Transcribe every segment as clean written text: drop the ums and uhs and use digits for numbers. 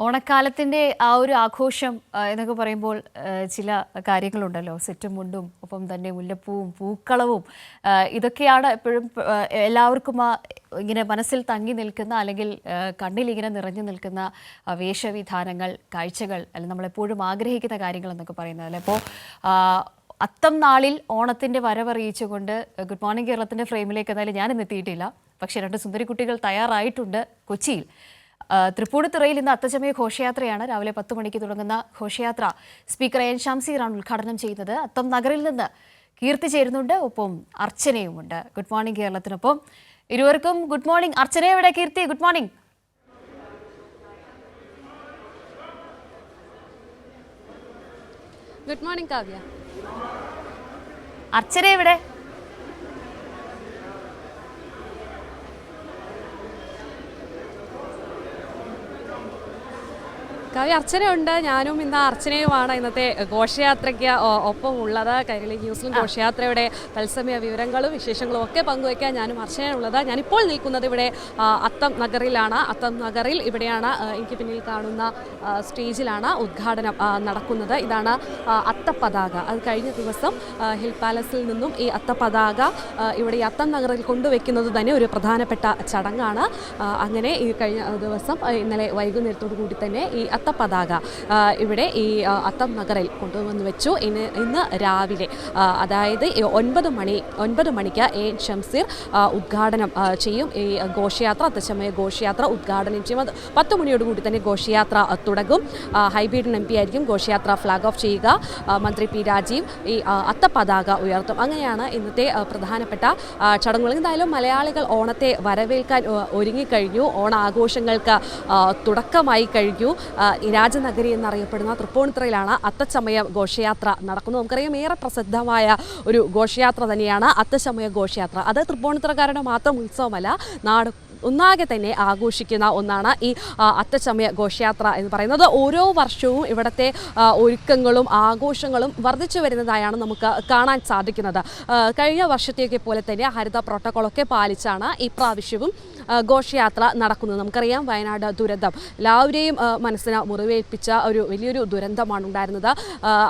ഓണക്കാലത്തിൻ്റെ ആ ഒരു ആഘോഷം എന്നൊക്കെ പറയുമ്പോൾ ചില കാര്യങ്ങളുണ്ടല്ലോ, സെറ്റും മുണ്ടും ഒപ്പം തന്നെ മുല്ലപ്പൂവും പൂക്കളവും ഇതൊക്കെയാണ് എപ്പോഴും എല്ലാവർക്കും ഇങ്ങനെ മനസ്സിൽ തങ്ങി നിൽക്കുന്ന അല്ലെങ്കിൽ കണ്ണിലിങ്ങനെ നിറഞ്ഞു നിൽക്കുന്ന വേഷവിധാനങ്ങൾ, കാഴ്ചകൾ, അല്ലെങ്കിൽ നമ്മളെപ്പോഴും ആഗ്രഹിക്കുന്ന കാര്യങ്ങൾ എന്നൊക്കെ പറയുന്നത് അല്ലേ. അപ്പോൾ അത്തം നാളിൽ ഓണത്തിൻ്റെ വരവറിയിച്ചുകൊണ്ട് ഗുഡ് മോർണിംഗ് കേരളത്തിൻ്റെ ഫ്രെയിമിലേക്ക് എന്തായാലും ഞാനിന്ന് എത്തിയിട്ടില്ല. പക്ഷേ രണ്ട് സുന്ദരിക്കുട്ടികൾ തയ്യാറായിട്ടുണ്ട് കൊച്ചിയിൽ. തൃപ്പൂണിത്തുറയിൽ ഇന്ന് അത്തച്ചമയ ഘോഷയാത്രയാണ്. രാവിലെ 10 മണിക്ക് തുടങ്ങുന്ന ഘോഷയാത്ര സ്പീക്കർ എൻ ഷംസീറാണ് ഉദ്ഘാടനം ചെയ്യുന്നത്. അത്തം നഗറിൽ നിന്ന് കീർത്തി ചേരുന്നുണ്ട്, ഒപ്പം അർച്ചനയുമുണ്ട്. ഗുഡ് മോർണിംഗ് കേരളത്തിനൊപ്പം ഇരുവർക്കും ഗുഡ് മോർണിംഗ്. അർച്ചന എവിടെ? Keerthi good morning. Good morning Kavya. Archana എവിടെ? കാവ്യ, അർച്ചനയുണ്ട്. ഞാനും ഇന്ന് അർച്ചനയുമാണ് ഇന്നത്തെ ഘോഷയാത്രയ്ക്ക് ഒപ്പം ഉള്ളത്. കൈരളി ന്യൂസിലും ഘോഷയാത്രയുടെ തത്സമയ വിവരങ്ങളും വിശേഷങ്ങളും ഒക്കെ പങ്കുവയ്ക്കാൻ ഞാനും അർച്ചനയുള്ളത്. ഞാനിപ്പോൾ നിൽക്കുന്നത് ഇവിടെ അത്തം നഗറിലാണ്. അത്തം നഗറിൽ ഇവിടെയാണ് എനിക്ക് പിന്നിൽ കാണുന്ന സ്റ്റേജിലാണ് ഉദ്ഘാടനം നടക്കുന്നത്. ഇതാണ് അത്തപ്പതാക. അത് കഴിഞ്ഞ ദിവസം ഹിൽ പാലസിൽ നിന്നും ഈ അത്തപ്പതാക ഇവിടെ ഈ അത്തം നഗറിൽ കൊണ്ടുവയ്ക്കുന്നത് തന്നെ ഒരു പ്രധാനപ്പെട്ട ചടങ്ങാണ്. അങ്ങനെ ഈ കഴിഞ്ഞ ദിവസം ഇന്നലെ വൈകുന്നേരത്തോടു കൂടി തന്നെ ഈ അത്തപ്പതാക ഇവിടെ ഈ അത്തം നഗറിൽ കൊണ്ടുവന്ന് വെച്ചു. ഇന്ന് രാവിലെ അതായത് 9 മണിക്ക് എൻ ഷംസീർ ഉദ്ഘാടനം ചെയ്യും. ഈ ഘോഷയാത്ര, അത്തച്ചമയ ഘോഷയാത്ര ഉദ്ഘാടനം ചെയ്യും. അത് 10 മണിയോടുകൂടി തന്നെ ഘോഷയാത്ര തുടങ്ങും. ഹൈബീഡൻ MP ആയിരിക്കും ഘോഷയാത്ര ഫ്ലാഗ് ഓഫ് ചെയ്യുക. മന്ത്രി പി രാജീവ് ഈ അത്തപ്പതാക ഉയർത്തും. അങ്ങനെയാണ് ഇന്നത്തെ പ്രധാനപ്പെട്ട ചടങ്ങുകൾ. എന്തായാലും മലയാളികൾ ഓണത്തെ വരവേൽക്കാൻ ഒരുങ്ങിക്കഴിഞ്ഞു. ഓണാഘോഷങ്ങൾക്ക് തുടക്കമായി കഴിഞ്ഞു. രാജനഗരി എന്നറിയപ്പെടുന്ന തൃപ്പൂണിത്തുറയിലാണ് അത്തച്ചമയ ഘോഷയാത്ര നടക്കുന്നത്. നമുക്കറിയാം, ഏറെ പ്രസിദ്ധമായ ഒരു ഘോഷയാത്ര തന്നെയാണ് അത്തച്ചമയ ഘോഷയാത്ര. അത് തൃപ്പൂണിത്തുറക്കാരുടെ മാത്രം ഉത്സവമല്ല, നാട് ഒന്നാകെ തന്നെ ആഘോഷിക്കുന്ന ഒന്നാണ് ഈ അത്തച്ചമയ ഘോഷയാത്ര എന്ന് പറയുന്നത്. ഓരോ വർഷവും ഇവിടുത്തെ ഒരുക്കങ്ങളും ആഘോഷങ്ങളും വർദ്ധിച്ചു വരുന്നതായാണ് നമുക്ക് കാണാൻ സാധിക്കുന്നത്. കഴിഞ്ഞ വർഷത്തേക്ക് പോലെ തന്നെ ഹരിത പ്രോട്ടോക്കോളൊക്കെ പാലിച്ചാണ് ഇപ്രാവശ്യവും ഘോഷയാത്ര നടക്കുന്നത്. നമുക്കറിയാം, വയനാട് ദുരന്തം എല്ലാവരെയും മനസ്സിന് മുറിവേൽപ്പിച്ച ഒരു വലിയൊരു ദുരന്തമാണ് ഉണ്ടായിരുന്നത്.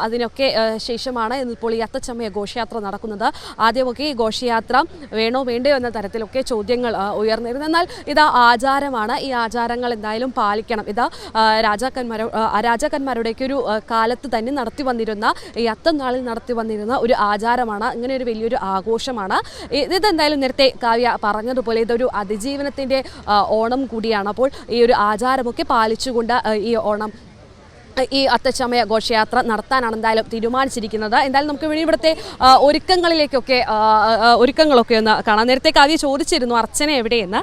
അതിനൊക്കെ ശേഷമാണ് ഇപ്പോൾ ഈ അത്തച്ചമയ ഘോഷയാത്ര നടക്കുന്നത്. ആദ്യമൊക്കെ ഈ ഘോഷയാത്ര വേണോ വേണ്ടയോ എന്ന തരത്തിലൊക്കെ ചോദ്യങ്ങൾ ഉയർന്നിരുന്നു. എന്നാൽ ഇത് ആചാരമാണ്. ഈ ആചാരങ്ങൾ എന്തായാലും പാലിക്കണം. ഇത് രാജാക്കന്മാരുടെയൊക്കെ ഒരു കാലത്ത് തന്നെ നടത്തി വന്നിരുന്ന, ഈ അത്തം നാളിൽ നടത്തി വന്നിരുന്ന ഒരു ആചാരമാണ്. ഇങ്ങനെ ഒരു വലിയൊരു ആഘോഷമാണ്. ഇതെന്തായാലും നേരത്തെ കാവ്യ പറഞ്ഞതുപോലെ ഇതൊരു അതിജീവനത്തിൻ്റെ ഓണം കൂടിയാണ്. അപ്പോൾ ഈ ഒരു ആചാരമൊക്കെ പാലിച്ചുകൊണ്ട് ഈ ഓണം, ഈ അത്തച്ചമയ ഘോഷയാത്ര നടത്താനാണ് എന്തായാലും തീരുമാനിച്ചിരിക്കുന്നത്. എന്തായാലും നമുക്ക് ഇവിടുത്തെ ഒരുക്കങ്ങളൊക്കെ ഒന്ന് കാണാം. നേരത്തെ കാവ്യ ചോദിച്ചിരുന്നു അർച്ചന എവിടെയെന്ന്.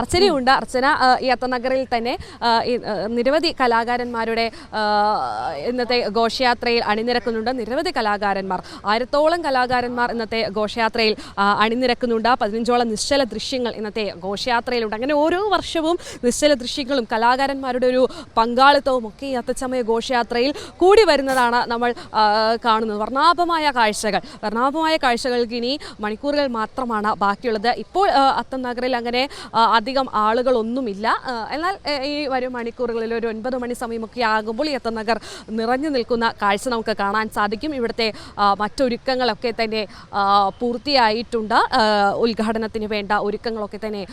അർച്ചനയുണ്ട്. അർച്ചന ഈ അത്തനഗറിൽ തന്നെ നിരവധി കലാകാരന്മാരുടെ ഇന്നത്തെ ഘോഷയാത്രയിൽ അണിനിരക്കുന്നുണ്ട്. നിരവധി കലാകാരന്മാർ, 1000ഓളം കലാകാരന്മാർ ഇന്നത്തെ ഘോഷയാത്രയിൽ അണിനിരക്കുന്നുണ്ട്. 15ഓളം നിശ്ചല ദൃശ്യങ്ങൾ ഇന്നത്തെ ഘോഷയാത്രയിലുണ്ട്. അങ്ങനെ ഓരോ വർഷവും നിശ്ചല ദൃശ്യങ്ങളും കലാകാരന്മാരുടെ ഒരു പങ്കാളിത്തവും ഒക്കെ ഈ അത്തച്ചമയ ഘോഷയാത്രയിൽ കൂടി വരുന്നതാണ് നമ്മൾ കാണുന്നത്. വർണ്ണാഭമായ കാഴ്ചകൾക്ക് ഇനി മണിക്കൂറുകൾ മാത്രമാണ് ബാക്കിയുള്ളത്. ഇപ്പോൾ അത്തം നഗറിൽ അങ്ങനെ അധികം ആളുകളൊന്നുമില്ല. എന്നാൽ ഈ വരും മണിക്കൂറുകളിൽ ഒരു 9 മണി സമയമൊക്കെ ആകുമ്പോൾ ഈ അത്തം നഗർ നിറഞ്ഞു നിൽക്കുന്ന കാഴ്ച നമുക്ക് കാണാൻ സാധിക്കും. ഇവിടുത്തെ മറ്റൊരുക്കങ്ങളൊക്കെ തന്നെ പൂർത്തിയായിട്ടുണ്ട്. ഉദ്ഘാടനത്തിന് വേണ്ട ഒരുക്കങ്ങളൊക്കെ തന്നെ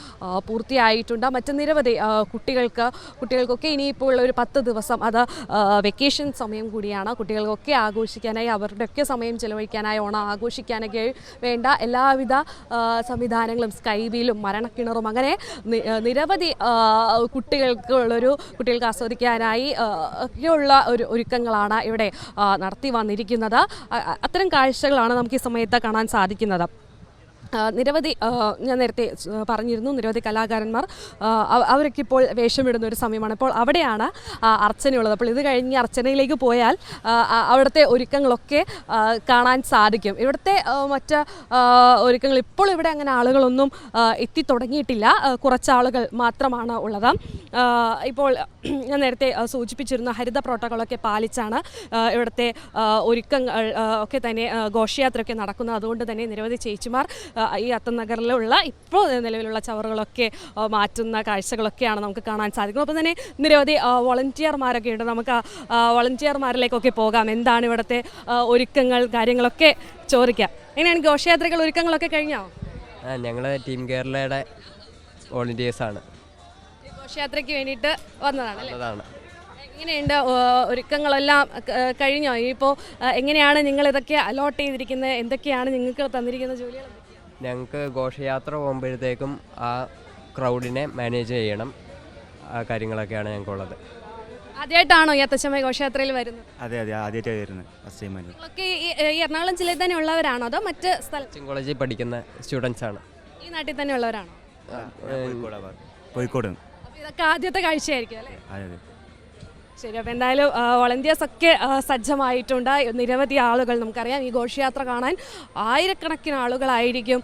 പൂർത്തിയായിട്ടുണ്ട്. മറ്റ് നിരവധി കുട്ടികൾക്കൊക്കെ ഇനിയിപ്പോൾ ഒരു 10 ദിവസം, അത് വെക്കേഷൻ സമയം കൂടിയാണ്. കുട്ടികൾക്കൊക്കെ ആഘോഷിക്കാനായി, അവരുടെയൊക്കെ സമയം ചെലവഴിക്കാനായി, ഓണം ആഘോഷിക്കാനൊക്കെ വേണ്ട എല്ലാവിധ സംവിധാനങ്ങളും, സ്കൈവിലും മരണക്കിണറും അങ്ങനെ നിരവധി കുട്ടികൾക്ക് ആസ്വദിക്കാനായി ഒക്കെയുള്ള ഒരുക്കങ്ങളാണ് ഇവിടെ നടത്തി വന്നിരിക്കുന്നത്. അത്തരം കാഴ്ചകളാണ് നമുക്ക് ഈ സമയത്ത് കാണാൻ സാധിക്കുന്നത്. നിരവധി, ഞാൻ നേരത്തെ പറഞ്ഞിരുന്നു, നിരവധി കലാകാരന്മാർ അവരൊക്കെ ഇപ്പോൾ വേഷമിടുന്ന ഒരു സമയമാണ്. ഇപ്പോൾ അവിടെയാണ് അർച്ചനയുള്ളത്. അപ്പോൾ ഇത് കഴിഞ്ഞ് അർച്ചനയിലേക്ക് പോയാൽ അവിടുത്തെ ഒരുക്കങ്ങളൊക്കെ കാണാൻ സാധിക്കും. ഇവിടുത്തെ മറ്റ് ഒരുക്കങ്ങൾ ഇപ്പോൾ ഇവിടെ അങ്ങനെ ആളുകളൊന്നും എത്തിത്തുടങ്ങിയിട്ടില്ല. കുറച്ചാളുകൾ മാത്രമാണ് ഉള്ളത്. ഇപ്പോൾ ഞാൻ നേരത്തെ സൂചിപ്പിച്ചിരുന്ന ഹരിത പ്രോട്ടോക്കോളൊക്കെ പാലിച്ചാണ് ഇവിടുത്തെ ഒരുക്കങ്ങൾ ഒക്കെ തന്നെ ഘോഷയാത്രയൊക്കെ നടക്കുന്നത്. അതുകൊണ്ട് തന്നെ നിരവധി ചേച്ചിമാർ ഈ അത്തനഗറിലുള്ള ഇപ്പോൾ നിലവിലുള്ള ചവറുകളൊക്കെ മാറ്റുന്ന കാഴ്ചകളൊക്കെയാണ് നമുക്ക് കാണാൻ സാധിക്കുന്നത്. ഒപ്പം തന്നെ നിരവധി വോളണ്ടിയർമാരൊക്കെ ഉണ്ട്. നമുക്ക് വോളണ്ടിയർമാരിലേക്കൊക്കെ പോകാം. എന്താണ് ഇവിടുത്തെ ഒരുക്കങ്ങൾ, കാര്യങ്ങളൊക്കെ ചോദിക്കാം. എങ്ങനെയാണ് ഘോഷയാത്രകൾ ഒരുക്കങ്ങളൊക്കെ കഴിഞ്ഞോ? ഞങ്ങൾ ടീം കേരളയുടെ വോളണ്ടിയേഴ്സാണ്. ഘോഷയാത്രയ്ക്ക് വേണ്ടിയിട്ട് വന്നതാണ്. എങ്ങനെയുണ്ട് ഒരുക്കങ്ങളെല്ലാം കഴിഞ്ഞോ? ഇപ്പോൾ എങ്ങനെയാണ് നിങ്ങൾ ഇതൊക്കെ അലോട്ട് ചെയ്തിരിക്കുന്നത്? എന്തൊക്കെയാണ് നിങ്ങൾക്ക് തന്നിരിക്കുന്ന ജോലികൾ? ഞങ്ങൾക്ക് ഘോഷയാത്ര പോകുമ്പോഴത്തേക്കും ആ ക്രൗഡിനെ മാനേജ് ചെയ്യണം. ആ കാര്യങ്ങളൊക്കെയാണ് ഞങ്ങൾക്കുള്ളത്. ആദ്യമായിട്ടാണോ ഈ അത്തച്ചമയ ഘോഷയാത്രയിൽ വരുന്നത്? അതെ ആദ്യമായിട്ടാണ് വരുന്നത്. ഫസ്റ്റ് ടൈം വരുന്നത്. ഈ എറണാകുളം ജില്ലയിൽ തന്നെ ഉള്ളവരാണോ അതോ മറ്റ് കോളേജിൽ പഠിക്കുന്ന സ്റ്റുഡൻസാണ്. ഈ നാട്ടിൽ തന്നെ ഉള്ളവരാണോ? കോഴിക്കോട്. അപ്പോൾ ഇതൊക്കെ ആദ്യത്തെ കാഴ്ചയായിരിക്കും അല്ലേ? അതെ. ശരി. അപ്പോൾ എന്തായാലും വോളണ്ടിയേഴ്സൊക്കെ സജ്ജമായിട്ടുണ്ട്. നിരവധി ആളുകൾ, നമുക്കറിയാം ഈ ഘോഷയാത്ര കാണാൻ ആയിരക്കണക്കിന് ആളുകളായിരിക്കും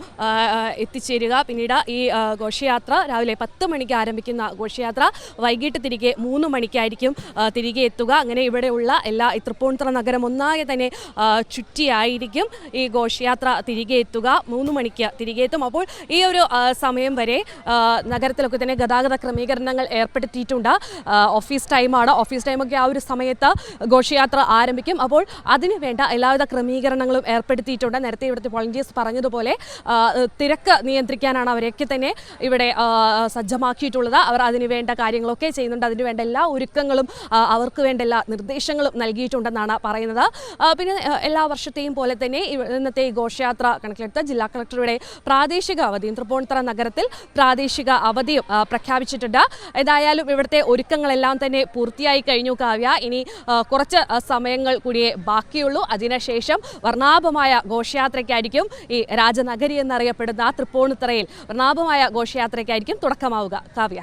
എത്തിച്ചേരുക. പിന്നീട് ഈ ഘോഷയാത്ര രാവിലെ 10 മണിക്ക് ആരംഭിക്കുന്ന ഘോഷയാത്ര വൈകിട്ട് തിരികെ 3 മണിക്കായിരിക്കും തിരികെ എത്തുക. അങ്ങനെ ഇവിടെയുള്ള ഈ തൃപ്പൂണിത്തുറ നഗരം ഒന്നാകെ തന്നെ ചുറ്റിയായിരിക്കും ഈ ഘോഷയാത്ര തിരികെ എത്തുക. 3 മണിക്ക് തിരികെ എത്തും. അപ്പോൾ ഈ ഒരു സമയം വരെ നഗരത്തിലൊക്കെ തന്നെ ഗതാഗത ക്രമീകരണങ്ങൾ ഏർപ്പെടുത്തിയിട്ടുണ്ട്. ഓഫീസ് ടൈമാണ്. ഓഫീസ് ടൈമൊക്കെ ആ ഒരു സമയത്ത് ഘോഷയാത്ര ആരംഭിക്കും. അപ്പോൾ അതിന് വേണ്ട എല്ലാവിധ ക്രമീകരണങ്ങളും ഏർപ്പെടുത്തിയിട്ടുണ്ട്. നേരത്തെ ഇവിടുത്തെ വോളണ്ടിയേഴ്സ് പറഞ്ഞതുപോലെ തിരക്ക് നിയന്ത്രിക്കാനാണ് അവരെയൊക്കെ തന്നെ ഇവിടെ സജ്ജമാക്കിയിട്ടുള്ളത്. അവർ അതിന് വേണ്ട കാര്യങ്ങളൊക്കെ ചെയ്യുന്നുണ്ട്. അതിന് വേണ്ട എല്ലാ ഒരുക്കങ്ങളും അവർക്ക് വേണ്ട എല്ലാ നിർദ്ദേശങ്ങളും നൽകിയിട്ടുണ്ടെന്നാണ് പറയുന്നത്. പിന്നെ എല്ലാ വർഷത്തെയും പോലെ തന്നെ ഇന്നത്തെ ഈ ഘോഷയാത്ര കണക്കിലെടുത്ത് ജില്ലാ കളക്ടറുടെ പ്രാദേശിക അവധിയും തൃപ്പൂണിത്തുറ നഗരത്തിൽ പ്രാദേശിക അവധിയും പ്രഖ്യാപിച്ചിട്ടുണ്ട്. ഏതായാലും ഇവിടുത്തെ ഒരുക്കങ്ങളെല്ലാം തന്നെ പൂർത്തിയായി കഴിഞ്ഞു കാവ്യ. ഇനി കുറച്ച് സമയങ്ങൾ കൂടിയേ ബാക്കിയുള്ളൂ. അതിനുശേഷം വർണ്ണാഭമായ ഘോഷയാത്രയ്ക്കായിരിക്കും ഈ രാജനഗരി എന്നറിയപ്പെടുന്ന തൃപ്പൂണിത്തുറയിൽ വർണ്ണാഭമായ ഘോഷയാത്രയ്ക്കായിരിക്കും തുടക്കമാവുക കാവ്യ.